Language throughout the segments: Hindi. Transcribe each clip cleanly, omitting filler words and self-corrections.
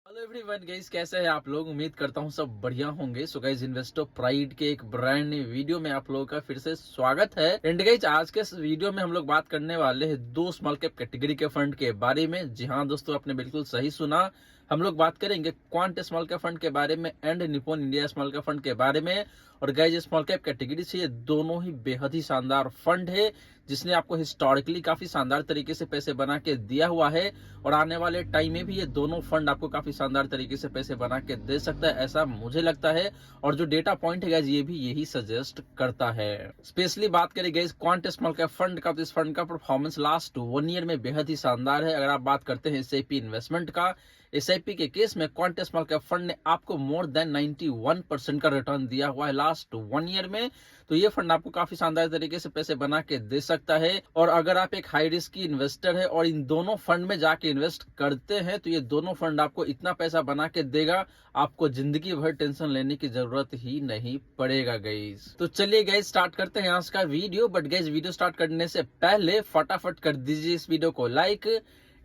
हेलो एवरीवन गाइस, कैसे हैं आप लोग। उम्मीद करता हूं सब बढ़िया होंगे। सो गाइस, इन्वेस्टर प्राइड के एक ब्रांड न्यू वीडियो में आप लोगों का फिर से स्वागत है। एंड गाइस, आज के इस वीडियो में हम लोग बात करने वाले हैं दो स्मॉल कैप कैटेगरी के फंड के बारे में। जी हाँ दोस्तों, आपने बिल्कुल सही सुना। हम लोग बात करेंगे क्वांट स्मॉल कैप फंड के बारे में and Nippon India small cap fund के बारे में। और गाइस, स्मॉल कैप कैटेगरी से ये दोनों ही बेहद ही शानदार फंड है, जिसने आपको हिस्टोरिकली काफी शानदार तरीके से पैसे बना के दिया हुआ है। और आने वाले टाइम में भी ये दोनों फंड आपको काफी शानदार तरीके से पैसे बना के दे सकता है, ऐसा मुझे लगता है। और जो डेटा पॉइंट है गाइस, ये भी यही सजेस्ट करता है। स्पेशली बात करें guys quant small cap fund का, तो इस फंड का परफॉर्मेंस लास्ट 1 ईयर में बेहद ही शानदार है। अगर आप बात करते हैं एसआईपी इन्वेस्टमेंट का, एसआईपी के केस में क्वांट स्मॉल कैप फंड ने आपको मोर देन 91% का रिटर्न दिया हुआ है लास्ट 1 ईयर में। तो ये फंड आपको काफी शानदार तरीके से पैसे बना के दे सकता है। और अगर आप एक हाई रिस्क की इन्वेस्टर है और इन दोनों फंड में जाके इन्वेस्ट करते हैं, तो ये दोनों फंड आपको इतना पैसा बना के देगा, आपको जिंदगी भर टेंशन लेने की जरूरत ही नहीं पड़ेगा गाइस। तो चलिए गाइस, स्टार्ट करते हैं आज का video. But guys, video start करने से पहले फटाफट कर दीजिए इस वीडियो को लाइक।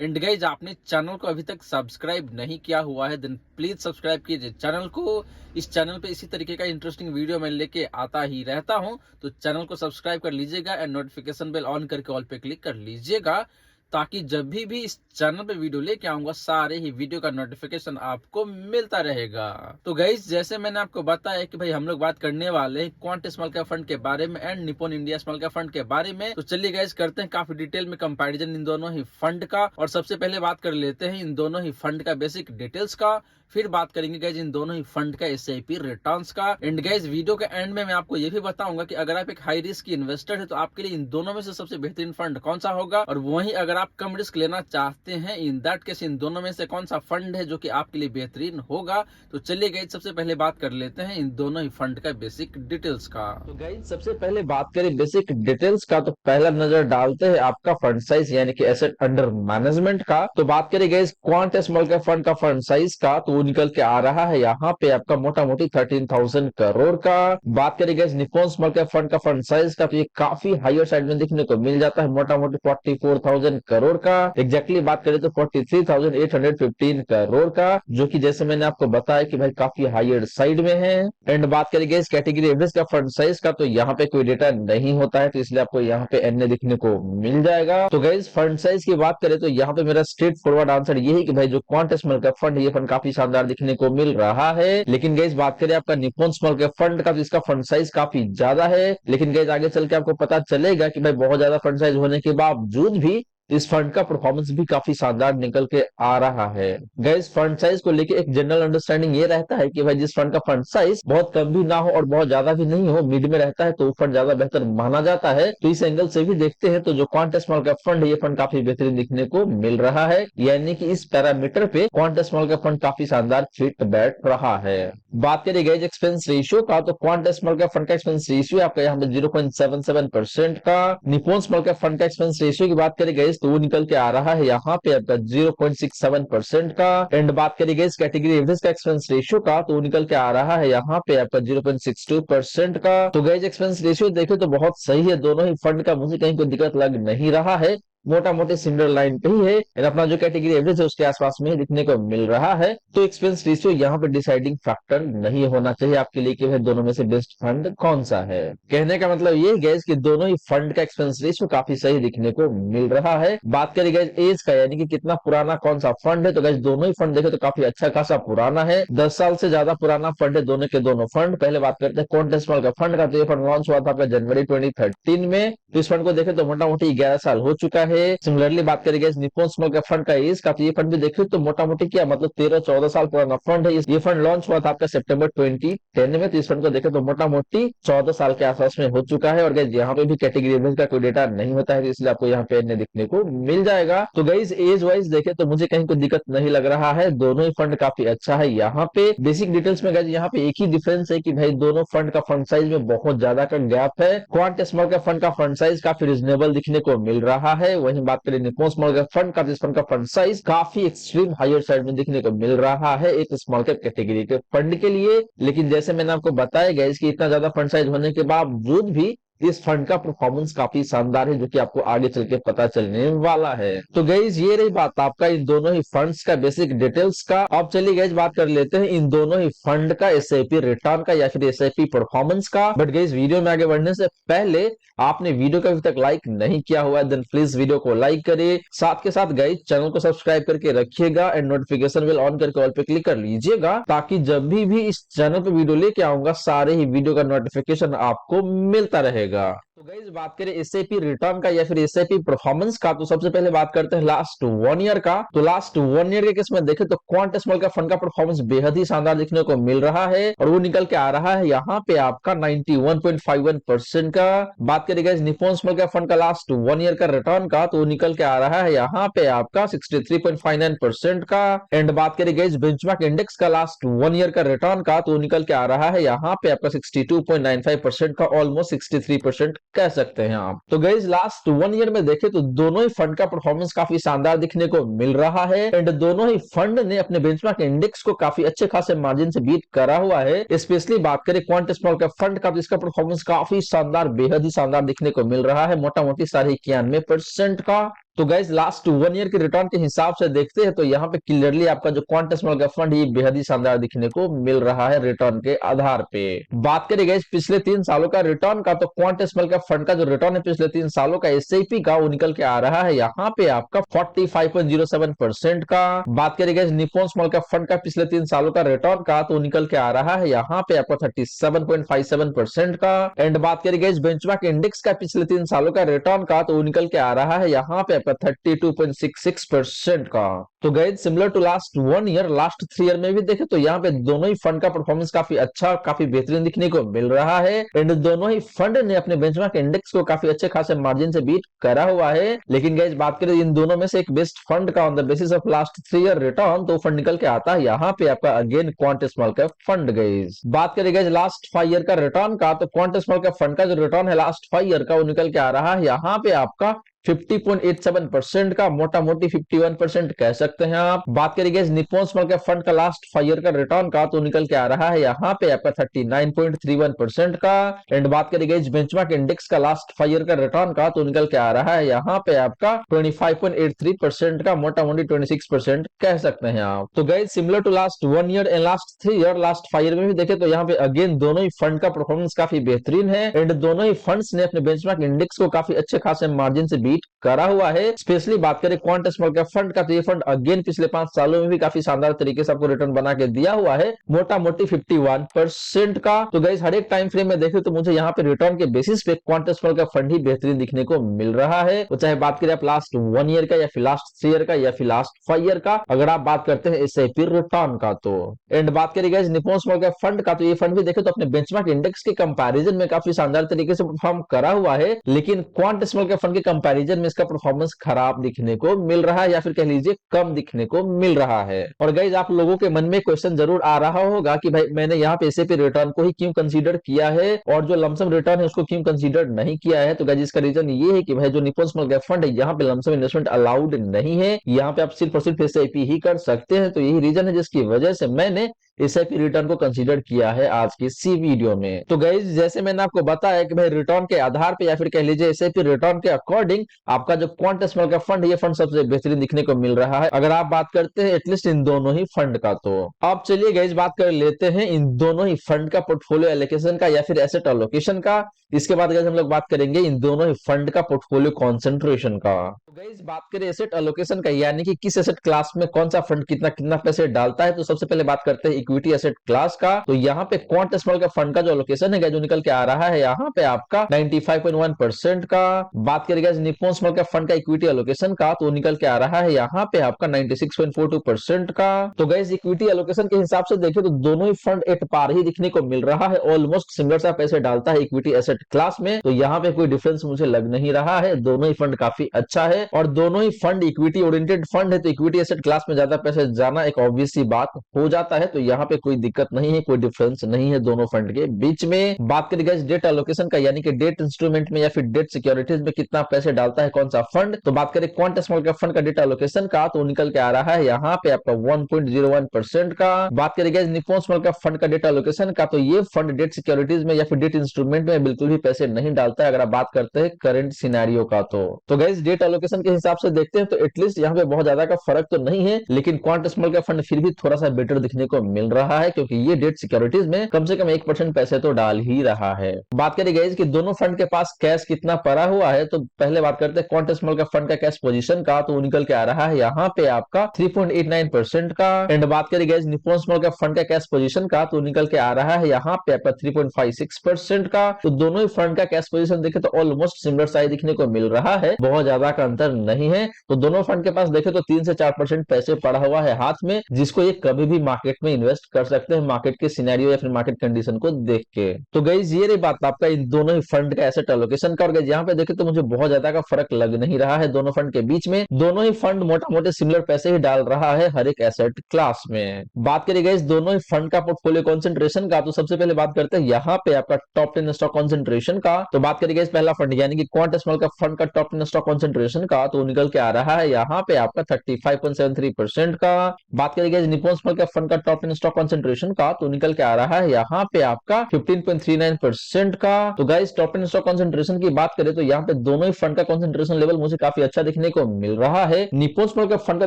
एंड गाइज, आपने चैनल को अभी तक सब्सक्राइब नहीं किया हुआ है, देन प्लीज सब्सक्राइब कीजिए चैनल को। इस चैनल पे इसी तरीके का इंटरेस्टिंग वीडियो मैं लेके आता ही रहता हूं, तो चैनल को सब्सक्राइब कर लीजिएगा एंड नोटिफिकेशन बेल ऑन करके ऑल पे क्लिक कर लीजिएगा, ताकि जब भी इस चैनल पे वीडियो लेके आऊंगा, सारे ही वीडियो का नोटिफिकेशन आपको मिलता रहेगा। तो गाइस, जैसे मैंने आपको बताया कि भाई हम लोग बात करने वाले हैं क्वांट स्मॉल कैप फंड के बारे में and Nippon India small cap fund के बारे में। तो चलिए गाइस, करते हैं काफी डिटेल में कंपैरिजन इन दोनों ही फंड का। और सबसे पहले बात कर लेते हैं इन दोनों ही फंड का बेसिक डिटेल्स का। फिर बात करेंगे गाइज इन दोनों ही फंड का एसआईपी रिटर्न्स का। एंड गाइज, वीडियो के एंड में मैं आपको ये भी बताऊंगा कि अगर आप एक हाई रिस्क की इन्वेस्टर है, तो आपके लिए इन दोनों में से सबसे बेहतरीन फंड कौन सा होगा। और वहीं अगर आप कम रिस्क लेना चाहते हैं, इन दैट केस इन दोनों में से कौन सा फंड है जो कि आपके लिए बेहतरीन होगा। तो चलिए गाइज, सबसे पहले बात कर लेते हैं इन दोनों ही फंड का बेसिक डिटेल्स का। तो गाइज, सबसे पहले बात करें बेसिक डिटेल्स का, तो पहला नजर डालते हैं आपका फंड साइज यानी कि एसेट अंडर मैनेजमेंट का। तो बात करें guys quant small cap fund का फंड साइज का, तो निकल के आ रहा है यहाँ पे आपका मोटा मोटी 13,000 करोड़ का। बात करें guys Nippon small cap fund का फंड साइज का, तो ये काफी हायर साइड में देखने को मिल जाता है, मोटा मोटी 44,000 करोड़ का। एग्जैक्टली बात करें तो 43,815 करोड़ का, जो कि जैसे मैंने आपको बताया कि भाई काफी हायर साइड में है। एंड बात करें गाइस कैटेगरी एवरेज का फंड साइज का, तो यहाँ पे कोई डेटा नहीं होता है, तो इसलिए आपको यहाँ पे एनए दिखने को मिल जाएगा। तो गाइस, फंड साइज की बात करें तो यहाँ पे मेरा स्ट्रेट फॉरवर्ड आंसर ये है कि भाई जो क्वांट स्मॉल कैप फंड है, ये फंड काफी शानदार दिखने को मिल रहा है। लेकिन गाइस, बात करें आपका निप्पॉन स्मॉल कैप फंड का, तो इसका फंड साइज काफी ज्यादा है। लेकिन गाइस, आगे चल के आपको पता चलेगा कि भाई बहुत ज्यादा फंड साइज होने के बावजूद भी इस फंड का परफॉर्मेंस भी काफी शानदार निकल के आ रहा है। गाइस, फंड साइज को लेके एक जनरल अंडरस्टैंडिंग ये रहता है कि भाई जिस फंड का फंड साइज बहुत कम भी ना हो और बहुत ज्यादा भी नहीं हो, मिड में रहता है, तो वो फंड ज्यादा बेहतर माना जाता है। तो इस एंगल से भी देखते हैं तो जो क्वांट स्मॉल कैप फंड है, ये फंड काफी बेहतरीन दिखने को मिल रहा है, यानी कि इस पैरामीटर पे क्वांट स्मॉल कैप फंड काफी शानदार फिट बैठ रहा है। बात करें गाइस एक्सपेंस रेशियो का, तो क्वांट स्मॉल कैप फंड का एक्सपेंस रेशियो आपका यहाँ पे 0.77% का। निप्पॉन स्मॉल कैप फंड का एक्सपेंस रेशियो की बात करें गाइस, तो वो निकल के आ रहा है यहाँ पे आपका 0.67% का। एंड बात करें गाइस कैटेगरी एवरेज का एक्सपेंस रेशियो का, तो वो निकल के आ रहा है यहाँ पे आपका 0.62% का। तो गाइस, एक्सपेंस रेशियो देखे तो बहुत सही है दोनों ही फंड का, मुझे कहीं कोई दिक्कत लग नहीं रहा है, मोटा मोटी सिमिलर लाइन पे ही है। और अपना जो कैटेगरी एवरेज है उसके आसपास में दिखने को मिल रहा है। तो एक्सपेंस रेशियो यहाँ पे डिसाइडिंग फैक्टर नहीं होना चाहिए आपके लिए कि भाई दोनों में से बेस्ट फंड कौन सा है। कहने का मतलब ये गैस कि दोनों ही फंड का एक्सपेंस रेशियो काफी सही दिखने को मिल रहा है। बात करें गैस एज का, यानी कि कितना पुराना कौन सा फंड है, तो गैस दोनों ही फंड देखे तो काफी अच्छा खासा पुराना है, 10 साल से ज्यादा पुराना फंड है दोनों के दोनों फंड। पहले बात करते हैं क्वांट स्मॉल का फंड का, तो ये फंड लॉन्च हुआ था आपका जनवरी 2013 में। तो इस फंड को देखे तो मोटा मोटी 11 साल हो चुका है। सिमिलरली बात करेंगे निप्पॉन स्मॉल कैप फंड का एज का, तो ये फंड भी देखे तो मोटा मोटी क्या मतलब 13-14 साल पुराना फंड है। ये फंड लॉन्च हुआ था आपका सितंबर 2010 में, तो इस फंड को देखे तो मोटा मोटी 14 साल के आसपास में हो चुका है। और गाइस, यहाँ पे भी कैटेगरी एवरेज का कोई डेटा नहीं होता है, तो इसलिए आपको यहाँ पे एनए दिखने को मिल जाएगा। तो गाइस, एज वाइज देखे तो मुझे कहीं कोई दिक्कत नहीं लग रहा है, दोनों ही फंड काफी अच्छा है। यहाँ पे बेसिक डिटेल्स में गाइस यहाँ पे एक ही डिफरेंस है कि भाई दोनों फंड का फंड साइज में बहुत ज्यादा का गैप है। क्वांट स्मॉल कैप फंड का फंड साइज काफी रिजनेबल दिखने को मिल रहा है, वहीं बात करें निप्पॉन स्मॉल कैप फंड का, जिस फंड का फंड साइज काफी एक्सट्रीम हायर साइड में दिखने को मिल रहा है एक स्मॉल कैप कैटेगरी के फंड के लिए। लेकिन जैसे मैंने आपको बताया गया, इसकी इतना ज्यादा फंड साइज होने के बावजूद भी इस फंड का परफॉर्मेंस काफी शानदार है, जो कि आपको आगे चल के पता चलने वाला है। तो गाइस ये रही बात आपका इन दोनों ही फंड्स का बेसिक डिटेल्स का। अब चलिए गाइस बात कर लेते हैं इन दोनों ही फंड का एसआईपी रिटर्न का या फिर एसआईपी परफॉर्मेंस का। बट गाइस वीडियो में आगे बढ़ने से पहले आपने वीडियो को अभी तक लाइक नहीं किया हुआ है, देन प्लीज वीडियो को लाइक करिए। साथ के साथ गाइस चैनल को सब्सक्राइब करके रखिएगा एंड नोटिफिकेशन बेल ऑन करके ऑल पे क्लिक कर लीजिएगा, ताकि जब भी इस चैनल पे वीडियो लेके आऊंगा सारे ही वीडियो का नोटिफिकेशन आपको मिलता रहेगा। तो गाइस बात करें एसआईपी रिटर्न का या फिर एसआईपी परफॉर्मेंस का, तो सबसे पहले बात करते हैं लास्ट 1 ईयर का। तो लास्ट 1 ईयर के केस में देखें तो क्वांट स्मॉल का फंड का परफॉर्मेंस बेहद ही शानदार देखने को मिल रहा है और वो निकल के आ रहा है यहाँ पे आपका 91.51% का। बात करें गाइस निप्पॉन स्मॉल का फंड का लास्ट 1 ईयर का रिटर्न का, तो वो निकल के आ रहा है यहाँ पे आपका 63.59% का। एंड बात करें गाइस बेंचमार्क इंडेक्स का लास्ट 1 ईयर का रिटर्न का, तो वो निकल के आ रहा है यहाँ पे आपका 62.95% का, ऑलमोस्ट 63% कह सकते हैं आप। तो गाइस लास्ट 1 ईयर में देखें तो दोनों ही फंड का परफॉर्मेंस काफी शानदार दिखने को मिल रहा है एंड दोनों ही फंड ने अपने बेंचमार्क इंडेक्स को काफी अच्छे खासे मार्जिन से बीट करा हुआ है। स्पेशली बात करें क्वांट स्मॉल का फंड का, तो इसका परफॉर्मेंस काफी शानदार बेहद ही शानदार दिखने को मिल रहा है, मोटा मोटी 91% का। तो गाइस लास्ट 1 ईयर के रिटर्न के हिसाब से देखते हैं तो यहाँ पे क्लियरली आपका जो क्वांट स्मॉल का फंड ये बेहद ही शानदार दिखने को मिल रहा है रिटर्न के आधार पे। बात करें गाइस पिछले 3 सालों का रिटर्न का, तो क्वांट स्मॉल का फंड का जो रिटर्न है पिछले 3 सालों का एसआईपी का, वो निकल के आ रहा है यहाँ पे आपका 45.07% का। बात करें गाइस निप्पॉन स्मॉल का फंड का पिछले 3 सालों का रिटर्न का, तो निकल के आ रहा है यहाँ पे आपका 37.57% का। एंड बात करें गाइस बेंचमार्क इंडेक्स का पिछले 3 सालों का रिटर्न का, तो निकल के आ रहा है यहाँ पे 32.66% का। तो guys similar to last 1 year last 3 year में भी देखें तो यहाँ पे दोनों ही फंड का परफॉर्मेंस काफी अच्छा काफी बेहतरीन दिखने को मिल रहा है एंड दोनों ही फंड ने अपने बेंचमार्क इंडेक्स को काफी अच्छे खासे मार्जिन से बीट करा हुआ है। लेकिन गाइस बात करें इन दोनों में से एक बेस्ट फंड का on the basis of last 3 year return, तो फंड निकल के आता है यहाँ पे आपका again quant small cap fund. Guys बात करें गाइस लास्ट 5 ईयर का रिटर्न का, तो क्वांट स्मॉल कैप फंड का जो रिटर्न है लास्ट 5 ईयर का, वो निकल के आ रहा है यहाँ पे आपका 50.87% का, मोटा मोटी 51% कह सकते हैं आप। बात करेंगे निप्पॉन स्मॉल कैप फंड का लास्ट 5 ईयर का रिटर्न का, तो निकल के आ रहा है यहाँ पे आपका 39.31% का। एंड बात करेंगे बेंचमार्क इंडेक्स का लास्ट 5 ईयर का रिटर्न का, तो निकल के आ रहा है यहाँ पे आपका 25.83% का, मोटा मोटी 26% कह सकते हैं आप। तो guys similar to last 1 year and last 3 year last 5 year में भी देखे तो यहाँ पे अगेन दोनों ही फंड का परफॉर्मेंस काफी बेहतरीन है एंड दोनों ही फंड्स ने अपने बेंचमार्क इंडेक्स को काफी अच्छे खासे मार्जिन से करा हुआ है। स्पेशली बात करें क्वांट स्मॉल कैप फंड का, तो ये फंड अगेन पिछले 5 सालों में भी काफी शानदार तरीके से आपको रिटर्न बना के दिया हुआ है, मोटा मोटी 51% का। तो गाइस हर एक टाइम फ्रेम में देखें तो मुझे यहाँ पे रिटर्न के बेसिस पे क्वांट स्मॉल कैप फंड ही बेहतरीन दिखने को मिल रहा है। तो चाहे बात करें आप लास्ट 1 ईयर का या फिर लास्ट 3 ईयर का या फिर लास्ट 5 ईयर का, अगर आप बात करते हैं एसआईपी रिटर्न का तो। एंड बात करें guys Nippon small cap fund का, तो ये फंड भी देखे तो अपने बेंचमार्क इंडेक्स के कंपैरिजन में काफी शानदार तरीके से परफॉर्म करा हुआ है, लेकिन क्वांट स्मॉल कैप फंड के कंपैरिजन में इसका परफॉर्मेंस खराब दिखने को मिल रहा है या फिर कह लीजिए कम दिखने को मिल रहा है। और गाइस आप लोगों के मन में क्वेश्चन जरूर आ रहा होगा कि भाई मैंने यहाँ पे एसआईपी रिटर्न को ही क्यों कंसीडर किया है और जो लमसम रिटर्न है उसको क्यों कंसीडर नहीं किया है। तो गाइस इसका रीजन ये है कि भाई जो निप्पॉन स्मॉल कैप फंड है यहाँ पे लमसम इन्वेस्टमेंट अलाउड नहीं है, यहाँ पे आप सिर्फ और सिर्फ एसआईपी ही कर सकते हैं। तो यही रीजन है जिसकी वजह से मैंने एसआईपी रिटर्न को कंसीडर किया है आज की इसी वीडियो में। तो गाइस जैसे मैंने आपको बताया कि भाई रिटर्न के आधार पे या फिर कह लीजिए एसआईपी रिटर्न के अकॉर्डिंग आपका जो क्वांट स्मॉल कैप फंड ये फंड सबसे बेहतरीन दिखने को मिल रहा है अगर आप बात करते हैं एटलीस्ट इन दोनों ही फंड का। तो अब चलिए गाइस बात कर लेते हैं इन दोनों ही फंड का पोर्टफोलियो एलोकेशन का या फिर एसेट एलोकेशन का। इसके बाद गाइस हम लोग बात करेंगे इन दोनों ही फंड का पोर्टफोलियो कॉन्सेंट्रेशन का। तो गाइस बात करें एसेट एलोकेशन का यानी कि किस एसेट क्लास में कौन सा फंड कितना कितना पैसे डालता है, तो सबसे पहले बात करते हैं इक्विटी एसेट क्लास का। तो यहाँ पे क्वांट स्मॉल कैप फंड का जो एलोकेशन है जो निकल के आ रहा है यहाँ पे आपका 95.1% का। बात करेंगे निप्पॉन स्मॉल कैप फंड का इक्विटी एलोकेशन का, तो निकल के आ रहा है यहाँ पे आपका 96.42% का। तो गाइस इक्विटी एलोकेशन के हिसाब से देखें तो दोनों ही फंड एट पार ही दिखने को मिल रहा है, ऑलमोस्ट सिमिलर सा पैसे डालता है इक्विटी एसेट क्लास में। तो यहाँ पे कोई डिफरेंस मुझे लग नहीं रहा है, दोनों ही फंड काफी अच्छा है और दोनों ही फंड इक्विटी ओरिएंटेड फंड है, तो इक्विटी एसेट क्लास में ज्यादा पैसे जाना एक ऑब्वियस सी बात हो जाता है। तो यहाँ पे कोई दिक्कत नहीं है, कोई डिफरेंस नहीं है दोनों फंड के बीच में। बात करें गाइस डेट एलोकेशन का, यानी कि डेट इंस्ट्रूमेंट में या फिर डेट सिक्योरिटीज में कितना पैसे डालता है कौन सा फंड, तो बात करें क्वांट स्मॉल कैप फंड का डेट एलोकेशन का, तो निकल के आ रहा है यहाँ पे आपका 1.01% का। बात करें guys Nippon small cap fund का डेट एलोकेशन का, तो ये फंड डेट सिक्योरिटीज में या फिर डेट इंस्ट्रूमेंट में बिल्कुल भी पैसे नहीं डालता है अगर आप बात करते हैं करंट सिनेरियो का। तो गाइस डेट एलोकेशन के हिसाब से देखते हैं तो एटलीस्ट यहाँ पे बहुत ज्यादा का फर्क तो नहीं है, लेकिन क्वांट स्मॉल कैप फंड फिर भी थोड़ा सा बेटर दिखने को मिल रहा है, क्योंकि ये डेट सिक्योरिटीज में कम से कम 1% पैसे तो डाल ही रहा है। बात करें गाइस कि दोनों फंड के पास कैश कितना पड़ा हुआ है, तो पहले बात करते हैं क्वांट स्मॉल कैप फंड का कैश पोजीशन का, तो निकल के आ रहा है यहाँ पे आपका 3.89% का। एंड बात करें guys Nippon small cap fund का कैश पोजीशन का, तो निकल के आ रहा है यहाँ पे आपका 3.56% का। तो दोनों ही फंड का कैश पोजीशन देखे तो ऑलमोस्ट सिमिलर साइज दिखने को मिल रहा है, बहुत ज्यादा का अंतर नहीं है। तो दोनों फंड के पास देखे तो 3 से 4% पैसे पड़ा हुआ है हाथ में, जिसको ये कभी भी मार्केट में इन्वेस्ट कर सकते हैं मार्केट के सिनेरियो या फिर मार्केट कंडीशन को देख के। तो गाइस ये रही बात आपका इन दोनों ही फंड का एसेट एलोकेशन का। और गाइस यहाँ पे देखे तो मुझे बहुत ज्यादा का फर्क लग नहीं रहा है दोनों फंड के बीच में, दोनों ही फंड मोटा मोटे सिमिलर पैसे ही डाल रहा है हर एक एसेट क्लास में। बात करें गाइस दोनों ही फंड का पोर्टफोलियो कंसंट्रेशन का, तो सबसे पहले बात करते हैं यहाँ पे आपका टॉप 10 स्टॉक कंसंट्रेशन का। तो बात करें गाइस पहला फंड यानी कि क्वांट स्मॉल कैप फंड का टॉप 10 स्टॉक कंसंट्रेशन का, तो निकल के आ रहा है यहाँ पे आपका 35.73% का। बात करें guys Nippon small cap fund का टॉप 10 स्टॉक कंसंट्रेशन का, तो निकल के आ रहा है यहाँ पे आपका 15.39% का। तो गाइस टॉप 10 स्टॉक कंसंट्रेशन की बात करें तो यहाँ पे दोनों ही फंड का कंसंट्रेशन लेवल मुझे काफी अच्छा दिखने को मिल रहा है। निप्पॉन स्मॉल कैप फंड का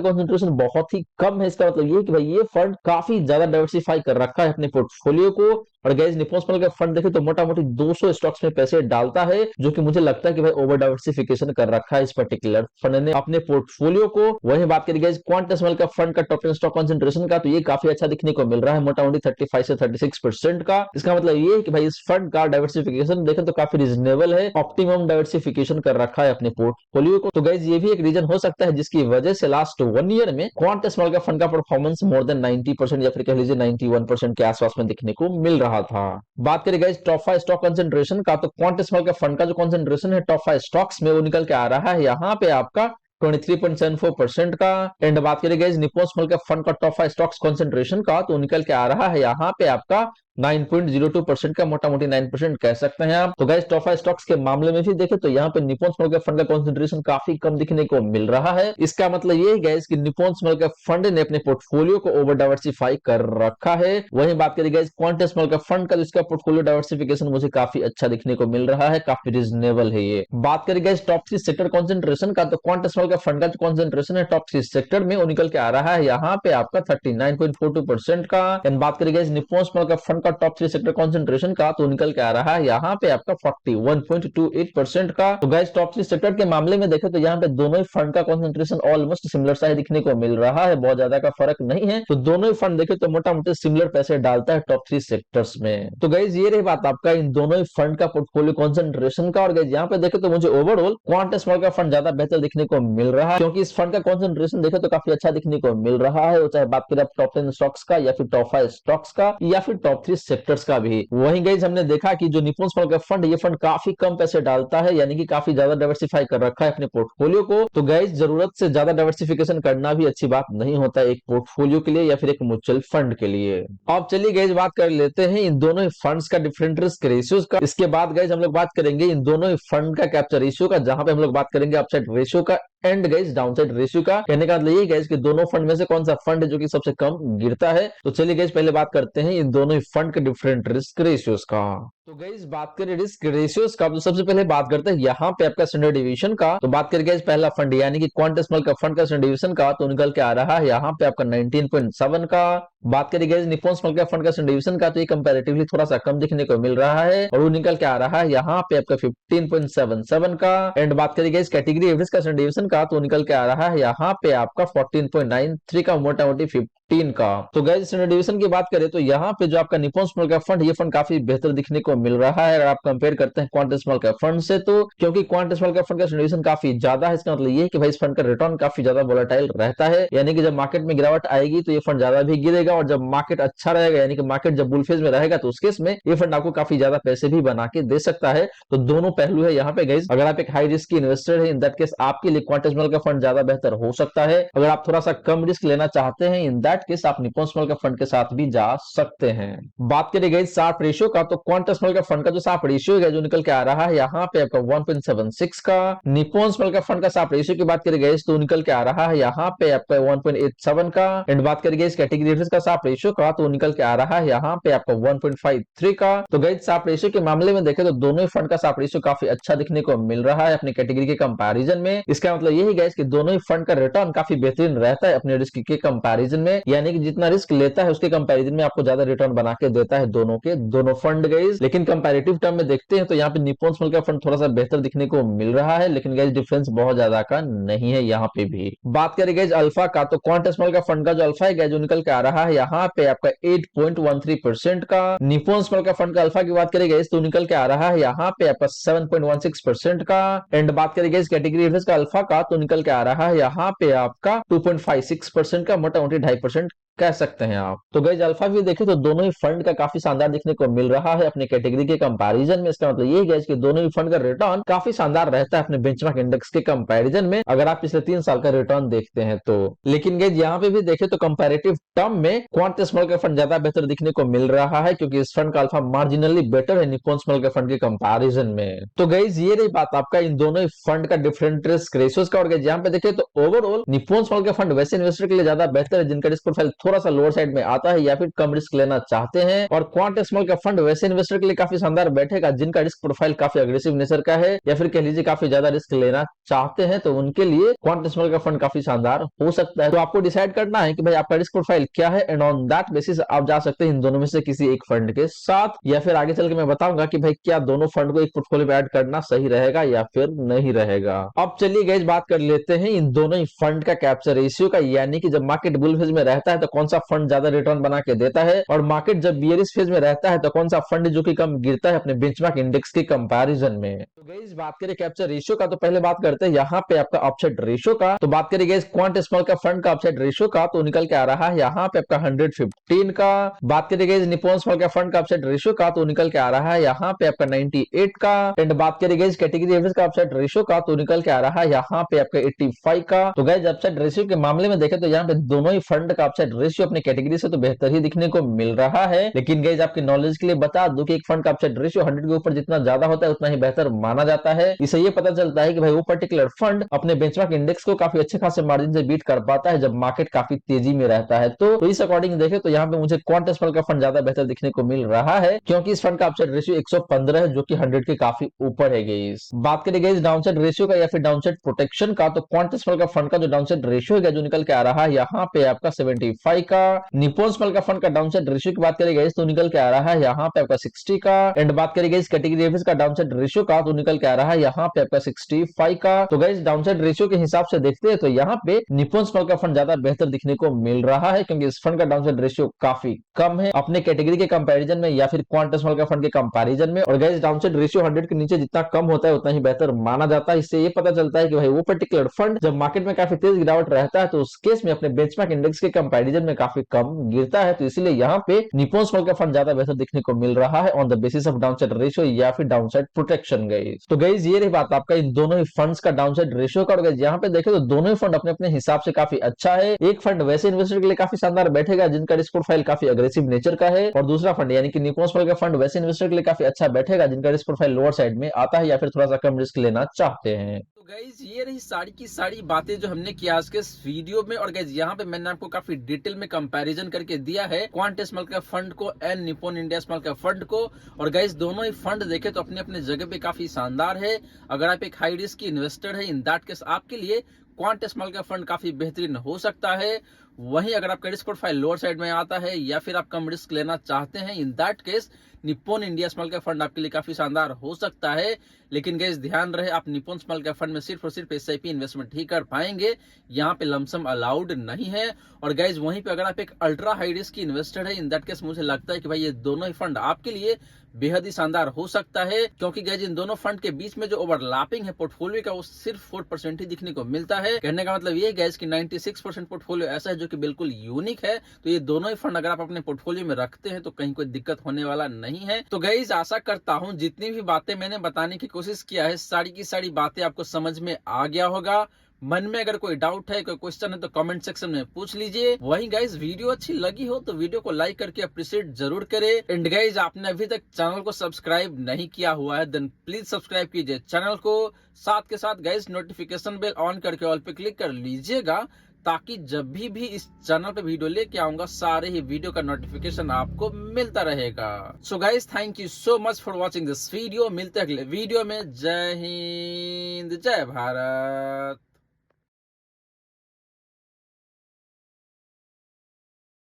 कंसंट्रेशन बहुत ही कम है, इसका मतलब ये कि भाई ये फंड काफी ज्यादा डाइवर्सिफाई कर रखा है अपने पोर्टफोलियो को। और guys Nippon small cap fund देखे तो मोटा मोटी 200 स्टॉक्स में पैसे डालता है, जो कि मुझे लगता है कि भाई ओवर डाइवर्सिफिकेशन कर रखा है इस पर्टिकुलर फंड ने अपने पोर्टफोलियो को। वहीं बात करें guys quant small cap fund का टॉप 10 स्टॉक कंसंट्रेशन का, तो ये काफी अच्छा दिखने को मिल रहा है मोटा मोटी 35 से 36% का। इसका मतलब ये है कि भाई इस फंड का डाइवर्सिफिकेशन देखें तो काफी रीजनेबल है, ऑप्टिमम डाइवर्सिफिकेशन कर रखा है अपने पोर्टफोलियो को। तो गाइस ये भी एक रीजन हो सकता है जिसकी वजह से लास्ट 1 ईयर में क्वांट स्मॉल कैप फंड का परफॉर्मेंस मोर देन 90% या फिर कह लीजिए 91% के आसपास में दिखने को मिल रहा था। बात करें गाइस टॉप 5 स्टॉक कंसंट्रेशन का, तो क्वांट स्मॉल कैप फंड का जो कंसंट्रेशन है टॉप 5 स्टॉक्स में वो निकल के आ रहा है यहाँ पे आपका 23.74% का। एंड बात करें guys Nippon small cap fund का टॉप 5 स्टॉक्स कंसंट्रेशन का, तो निकल के आ रहा है यहाँ पे आपका 9.02% का, मोटा मोटी 9% कह सकते हैं आप। तो गाइस टॉप 5 स्टॉक्स के मामले में भी देखें तो यहाँ पे निप्पॉन स्मॉल कैप फंड का कंसंट्रेशन काफी कम दिखने को मिल रहा है। इसका मतलब ये है गाइस कि निप्पॉन स्मॉल कैप फंड ने अपने पोर्टफोलियो को ओवर डाइवर्सिफाई कर रखा है। वहीं बात करें guys quant small cap fund का, जिसका पोर्टफोलियो डाइवर्सिफिकेशन मुझे काफी अच्छा दिखने को मिल रहा है, काफी रीजनेबल है ये। बात करें गाइस टॉप 3 सेक्टर कंसंट्रेशन का, तो क्वांट स्मॉल कैप फंड का जो कंसंट्रेशन है टॉप 3 सेक्टर में वो निकल के आ रहा है यहाँ पे आपका 39.42% का। एंड बात करें guys Nippon small cap fund का टॉप 3 सेक्टर कंसंट्रेशन का, तो निकल के आ रहा है यहाँ पे आपका 41.28% का। तो गाइस टॉप 3 सेक्टर के मामले में देखें तो यहाँ पे दोनों ही फंड का कंसंट्रेशन ऑलमोस्ट सिमिलर सा दिखने को मिल रहा है, बहुत ज्यादा का फर्क नहीं है। तो दोनों ही फंड देखें तो मोटा मोटी सिमिलर पैसे डालता है टॉप 3 सेक्टर्स में। तो गाइस ये रही बात आपका इन दोनों ही फंड का पोर्टफोलियो कंसंट्रेशन का। और गाइस यहाँ पे देखें तो मुझे ओवरऑल क्वांट स्मॉल का फंड ज्यादा बेहतर दिखने को मिल रहा है, क्योंकि इस फंड का कंसंट्रेशन देखें तो काफी अच्छा दिखने को मिल रहा है, चाहे बात करें आप टॉप 10 स्टॉक्स का या फिर टॉप 5 स्टॉक्स का या फिर टॉप 3 सेक्टर्स का भी। वहीं गाइस हमने देखा कि जो निप्पॉन स्मॉल कैप फंड ये फंड काफी कम पैसे डालता है, यानी कि काफी ज्यादा डाइवर्सिफाई कर रखा है अपने पोर्टफोलियो को। तो गाइस जरूरत से ज्यादा डाइवर्सिफिकेशन करना भी अच्छी बात नहीं होता एक पोर्टफोलियो के लिए या फिर एक म्यूचुअल फंड के लिए। अब चलिए गाइस बात कर लेते हैं इन दोनों ही फंड्स का डिफरेंट रिस्क रेशियोज का। इसके बाद गाइस हम लोग बात करेंगे इन दोनों ही फंड का कैप्चर रेशियो का, जहां पे हम लोग बात करेंगे अपसाइड रेशियो का एंड गाइस डाउनसाइड रेशियो का। कहने का मतलब ये गाइस कि दोनों फंड में से कौन सा फंड है जो कि सबसे कम गिरता है। तो चलिए गाइस पहले बात करते हैं इन दोनों ही फंड के डिफरेंट रिस्क रेशियोज का। तो गाइस बात करें रिस्क रेशियोज का, तो सबसे पहले बात करते हैं यहाँ पे आपका स्टैंडर्ड डिवीजन का। तो बात करें गाइस पहला फंड यानी कि क्वांट स्मॉल कैप फंड का स्टैंडर्ड डिवीजन का, तो निकल के आ रहा है यहाँ पे आपका 19.7 का। बात करें guys Nippon small cap fund का स्टैंडर्ड डिवीजन का, तो ये कंपैरेटिवली थोड़ा सा कम दिखने को मिल रहा है और वो निकल के आ रहा है यहाँ पे आपका 15.77 का। एंड बात करें गाइस कैटेगरी एवरेज का स्टैंडर्ड डिवीजन का, तो निकल के आ रहा है यहाँ पे आपका 14.93 का, मोटा मोटी 15 का। तो गाइस स्टैंडर्ड डिवीजन की बात करें तो यहाँ पे जो आपका निप्पॉन स्मॉल कैप फंड ये फंड काफी बेहतर दिखने को मिल रहा है अगर आप कंपेयर करते हैं क्वांट स्मॉल कैप फंड से। तो क्योंकि क्वांट स्मॉल कैप फंड का स्टैंडर्ड डिवीजन काफी ज्यादा है, इसका मतलब ये है कि भाई इस फंड का रिटर्न काफी ज्यादा वोलेटाइल रहता है, यानी कि जब मार्केट में गिरावट आएगी तो ये फंड ज्यादा भी गिरेगा और जब मार्केट अच्छा रहेगा यानी कि मार्केट जब बुल फेज में रहेगा तो उस केस में ये फंड आपको काफी ज्यादा पैसे भी बना के दे सकता है। तो दोनों पहलू है यहाँ पे गाइस। अगर आप एक हाई रिस्क की इन्वेस्टर है इन दैट केस आपके लिए क्वांट स्मॉल का फंड ज्यादा बेहतर हो सकता है। अगर आप थोड़ा सा कम रिस्क लेना चाहते हैं इन दैट दैट केस आप निप्पॉन स्मॉल कैप फंड के साथ भी जा सकते हैं। बात करें गई शार्प रेशियो का, तो क्वांट स्मॉल कैप फंड का जो शार्प रेशियो है जो निकल के आ रहा है यहाँ पे आपका 1.76 का। निप्पॉन स्मॉल कैप फंड का शार्प रेशियो की बात करें गई तो निकल के आ रहा है यहाँ पे आपका 1.87 का। एंड बात करें इस कैटेगरी रेफरेंस का शार्प रेशियो का, तो निकल के आ रहा है यहाँ पे आपका 1.53 का। तो गई शार्प रेशियो के मामले में देखें तो दोनों ही फंड का शार्प रेशियो काफी अच्छा दिखने को मिल रहा है अपनी कैटेगरी के कंपैरिजन में। इसका मतलब यही गैस कि दोनों ही फंड का रिटर्न काफी बेहतरीन रहता है अपने रिस्क के कंपैरिजन में, यानी कि जितना रिस्क लेता है उसके कंपैरिजन में आपको ज्यादा रिटर्न बना के देता है दोनों के दोनों फंड गैस। लेकिन कंपैरेटिव टर्म में देखते हैं तो यहाँ पे निप्पॉन स्मॉल कैप फंड थोड़ा सा बेहतर दिखने को मिल रहा है, लेकिन गैस डिफरेंस बहुत ज्यादा का नहीं है यहाँ पे भी। बात करें गैस अल्फा का, तो क्वांट स्मॉल कैप फंड का जो अल्फा है गैस जो निकल के आ रहा है यहाँ पे आपका 8.13% का। निप्पॉन स्मॉल कैप फंड का अल्फा की बात करें गैस तो निकल के आ रहा है यहाँ पे आपका 7.16% का। एंड बात करें गैस कैटेगरी रेफरेंस का अल्फा का, तो निकल के आ रहा है यहाँ पे आपका 2.56% का, मोटा मोटी 2.5% कह सकते हैं आप। तो गैस अल्फा भी देखें तो दोनों ही फंड का काफी शानदार दिखने को मिल रहा है अपने कैटेगरी के कंपैरिजन में। इसका मतलब ये गैस कि दोनों ही फंड का रिटर्न काफी शानदार रहता है अपने बेंचमार्क इंडेक्स के कंपैरिजन में, अगर आप पिछले 3 साल का रिटर्न देखते हैं तो। लेकिन गैस यहाँ पे भी देखें तो कंपैरेटिव टर्म में क्वांट स्मॉल कैप फंड ज्यादा बेहतर दिखने को मिल रहा है, क्योंकि इस फंड का अल्फा मार्जिनली बेटर है निप्पॉन स्मॉल कैप फंड के कंपैरिजन में। तो गैस ये रही बात आपका इन दोनों ही फंड का डिफरेंट रिस्क रेशियोज का। और गैस यहाँ पे देखें तो overall Nippon small cap fund वैसे इन्वेस्टर के लिए ज्यादा बेहतर है जिनका रिस्क प्रोफाइल थोड़ा सा लोअर साइड में आता है या फिर कम रिस्क लेना चाहते हैं। और क्वांट स्मॉल कैप फंड वैसे इन्वेस्टर के लिए काफी शानदार बैठेगा जिनका रिस्क प्रोफाइल काफी अग्रेसिव नेचर का है या फिर कह लीजिए काफी ज्यादा रिस्क लेना चाहते हैं, तो उनके लिए क्वांट स्मॉल कैप फंड काफी शानदार हो सकता है। तो आपको डिसाइड करना है कि भाई आपका रिस्क प्रोफाइल क्या है, एंड ऑन दैट बेसिस आप जा सकते हैं इन दोनों में से किसी एक फंड के साथ, या फिर आगे चल के मैं बताऊंगा कि भाई क्या दोनों फंड को एक पोर्टफोलियो में ऐड करना सही रहेगा या फिर नहीं रहेगा। अब चलिए गाइस बात कर लेते हैं इन दोनों ही फंड का कैप्चर रेशियो का, यानी कि जब मार्केट बुल फेज में रहता है तो कौन सा फंड ज्यादा रिटर्न बना के देता है, और मार्केट जब बियरिश फेज में रहता है तो कौन सा फंड जो कि कम गिरता है अपने बेंचमार्क इंडेक्स के कंपैरिजन में। तो गाइस बात करें कैप्चर रेशियो का, तो पहले बात करते हैं यहाँ पे आपका ऑफसेट रेशियो का। तो बात करें guys quant small cap fund का ऑफसेट रेशियो का, तो निकल के आ रहा है यहाँ पे आपका 115 का। बात करें guys Nippon small cap fund का ऑफसेट रेशियो का, तो निकल के आ रहा है यहाँ पे आपका 98 का। एंड बात करें गाइस कैटेगरी एवरेज का ऑफसेट रेशियो का, तो निकल के आ रहा है यहाँ पे आपका 85 का। तो गाइस ऑफसेट रेशियो के मामले में देखें तो यहाँ पे दोनों ही फंड का ऑफसेट रेशियो अपने कैटेगरी से तो बेहतर ही दिखने को मिल रहा है, लेकिन गाइस आपके नॉलेज के लिए बता दूं कि एक फंड का ऑफसेट रेशियो 100 के ऊपर जितना ज्यादा होता है उतना ही बेहतर माना जाता है। इससे ये पता चलता है कि भाई वो पर्टिकुलर फंड अपने बेंचमार्क इंडेक्स को काफी अच्छे खासे मार्जिन से बीट कर पाता है जब मार्केट काफी तेजी में रहता है। तो इस अकॉर्डिंग देखें तो यहाँ पे मुझे क्वांट स्मॉल का फंड ज्यादा बेहतर दिखने को मिल रहा है, क्योंकि इस फंड का अपसाइड रेशियो 115 है जो कि 100 के काफी ऊपर है गाइस। बात करें गाइस डाउनसाइड रेशियो का या फिर डाउनसाइड प्रोटेक्शन का, तो क्वांट स्मॉल का फंड का जो डाउनसाइड रेशियो है जो निकल के आ रहा है यहाँ पे आपका 75 का। निप्पॉन स्मॉल का फंड का डाउनसाइड रेशियो की बात करें गाइस तो निकल के आ रहा है यहाँ पे आपका 60 का। एंड बात करें गाइस कैटेगरी एवरेज का डाउनसाइड रेशियो का, तो निकल के आ रहा है यहाँ पे आपका 65 का। तो गाइस डाउनसाइड रेशियो के हिसाब से देखते हैं तो यहाँ पे निप्पॉन स्मॉल का फंड ज्यादा बेहतर दिखने को मिल रहा है, क्योंकि इस फंड का डाउनसाइड रेशियो काफी कम है अपने कैटेगरी के कंपैरिजन में या फिर क्वांट स्मॉल का फंड के कंपैरिजन में। और गाइस डाउनसाइड रेशियो 100 के नीचे जितना कम होता है उतना ही बेहतर माना जाता है। इससे ये पता चलता है कि भाई वो पर्टिकुलर फंड जब मार्केट में काफी तेज गिरावट रहता है तो उस केस में अपने बेंचमार्क इंडेक्स के कंपैरिजन में काफी कम गिरता है। तो इसलिए यहाँ पे निप्पॉन स्मॉल का फंड ज्यादा बेहतर दिखने को मिल रहा है on the basis of downside ratio या फिर डाउनसाइड प्रोटेक्शन गाइस। तो गाइस ये रही बात आपका इन दोनों ही फंड्स का डाउनसाइड रेशियो का। और गाइस यहाँ पे देखें तो दोनों ही फंड अपने अपने हिसाब से काफी अच्छा है। एक फंड वैसे इन्वेस्टर के लिए काफी शानदार बैठेगा जिनका रिस्क प्रोफाइल काफी अग्रेसिव नेचर का है, और दूसरा फंड यानी कि निप्पॉन स्मॉल का फंड वैसे इन्वेस्टर के लिए काफी अच्छा बैठेगा जिनका रिस्क प्रोफाइल लोअर साइड में आता है या फिर थोड़ा सा कम रिस्क लेना चाहते हैं। गाइज ये रही सारी की सारी बातें जो हमने किया आज के इस वीडियो में। और गाइज यहाँ पे मैंने आपको काफी डिटेल में कंपैरिजन करके दिया है क्वांट स्मॉल कैप फंड को and Nippon India small cap fund को। और गाइज दोनों ही फंड देखे तो अपने अपने जगह पे काफी शानदार है। अगर आप एक हाई रिस्क की इन्वेस्टर है इन दैट केस आपके लिए क्वांट स्मॉल कैप फंड काफी बेहतरीन हो सकता है। वहीं अगर आपका रिस्क प्रोफाइल लोअर साइड में आता है या फिर आप कम रिस्क लेना चाहते हैं in that case Nippon India small cap fund आपके लिए काफी शानदार हो सकता है। लेकिन गाइस ध्यान रहे आप निप्पॉन स्मॉल कैप फंड में सिर्फ और सिर्फ एसआईपी इन्वेस्टमेंट ही कर पाएंगे, यहाँ पे लमसम अलाउड नहीं है। और गाइस वहीं पे अगर आप एक अल्ट्रा हाई रिस्क की इन्वेस्टर है इन दैट केस मुझे लगता है कि भाई ये दोनों ही फंड आपके लिए बेहद ही शानदार हो सकता है, क्योंकि गाइस इन दोनों फंड के बीच में जो ओवरलैपिंग है पोर्टफोलियो का वो सिर्फ 4% ही दिखने को मिलता है। कहने का मतलब ये गाइस कि 96% पोर्टफोलियो ऐसा है जो कि बिल्कुल यूनिक है। तो ये दोनों ही फंड अगर आप अपने पोर्टफोलियो में रखते हैं तो कहीं कोई दिक्कत होने वाला नहीं है। तो गाइस आशा करता हूं जितनी भी बातें मैंने बताने की कोशिश किया है सारी की सारी बातें आपको समझ में आ गया होगा। मन में अगर कोई डाउट है, कोई क्वेश्चन है तो कमेंट सेक्शन में पूछ लीजिए। वहीं गाइज वीडियो अच्छी लगी हो तो वीडियो को लाइक करके अप्रिशिएट जरूर करें। एंड गाइज आपने अभी तक चैनल को सब्सक्राइब नहीं किया हुआ है देन प्लीज सब्सक्राइब कीजिए चैनल को। साथ के साथ गाइज नोटिफिकेशन बेल ऑन करके ऑल पे क्लिक कर लीजिएगा, ताकि जब भी इस चैनल पे वीडियो लेके आऊंगा सारे ही वीडियो का नोटिफिकेशन आपको मिलता रहेगा। So guys thank you so much for watching this video. मिलते हैं अगले वीडियो में। जय हिंद, जय भारत।